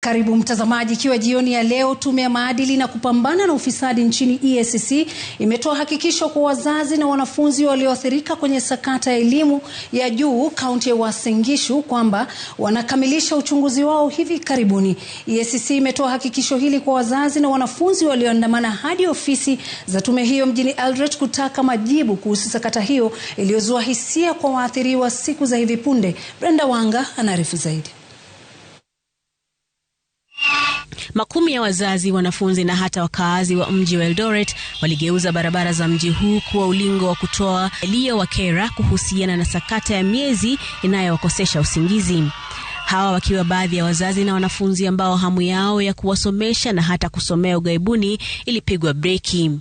Karibu mtazamaji, ikiwa jioni ya leo tume ya maadili na kupambana na ufisadi nchini EACC imetoa hakikisho kwa wazazi na wanafunzi walioathirika kwenye sakata ya elimu ya juu kaunti ya Uasin Gishu kwamba wanakamilisha uchunguzi wao hivi karibuni. EACC imetoa hakikisho hili kwa wazazi na wanafunzi walioandamana hadi ofisi za tume hiyo mjini Eldoret kutaka majibu kuhusu sakata hiyo iliyozua hisia kwa waathiriwa siku za hivi punde. Brenda Wanga anaarifu zaidi. Makumi ya wazazi, wanafunzi na hata wakaazi wa mji wa Eldoret waligeuza barabara za mji huu kuwa ulingo wa kutoa yaliyowakera kuhusiana na sakata ya miezi inayowakosesha usingizi. Hawa wakiwa baadhi ya wazazi na wanafunzi ambao hamu yao ya kuwasomesha na hata kusomea ughaibuni ilipigwa breki.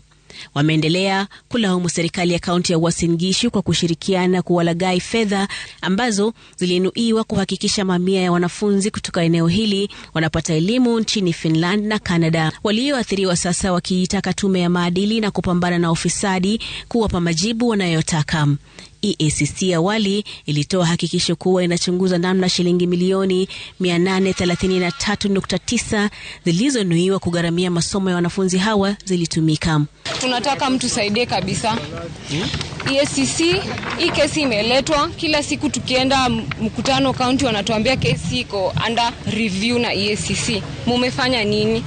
Wameendelea kulaumu serikali ya kaunti ya Uasin Gishu kwa kushirikiana kuwalaghai fedha ambazo ziliinuiwa kuhakikisha mamia ya wanafunzi kutoka eneo hili wanapata elimu nchini Finland na Canada. Walioathiriwa sasa wakiitaka tume ya maadili na kupambana na ufisadi kuwapa majibu wanayotaka. EACC awali ilitoa hakikisho kuwa inachunguza namna shilingi milioni 833.9 zilizonuiwa kugharamia masomo ya wanafunzi hawa zilitumika. Tunataka mtu saidie kabisa. EACC, hii kesi imeletwa, kila siku tukienda mkutano county wanatuambia kesi iko under review na EACC. Mumefanya nini?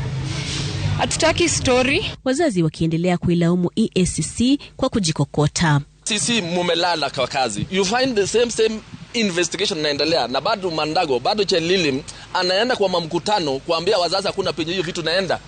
Hatutaki story. Wazazi wakiendelea kuilaumu EACC kwa kujikokota. Sisi mumelala kwa kazi. You find the same investigation inaendelea na bado Mandago, bado Chelili anaenda kwa mkutano kuambia wazazi hakuna penye hiyo vitu naenda.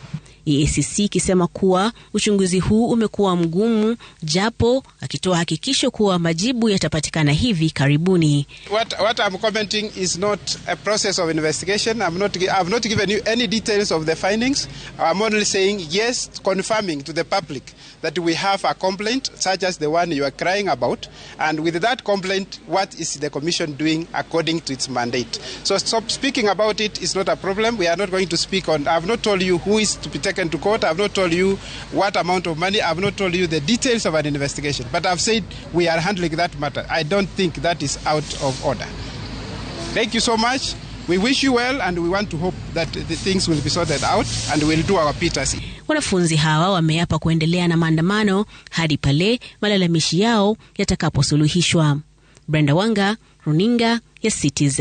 EACC ikisema kuwa uchunguzi huu umekuwa mgumu, japo akitoa hakikisho kuwa majibu yatapatikana hivi karibuni. What I'm commenting is not a process of investigation. I've not given you any details of the findings. I'm only saying yes, confirming to the public that we have a complaint such as the one you are crying about, and with that complaint, what is the commission doing according to its mandate? So stop speaking about it is not a problem. We are not going to speak on. I've not told you who is to be taken to court. I've not told you what amount of money. I've not told you the details of an investigation. But I've said we are handling that matter. I don't think that is out of order. Thank you so much. We wish you well and we want to hope that the things will be sorted out and we'll do our pittance. Wanafunzi hawa wameapa kuendelea na maandamano hadi pale malalamishi yao yatakaposuluhishwa. Brenda Wanga, runinga ya Citizen.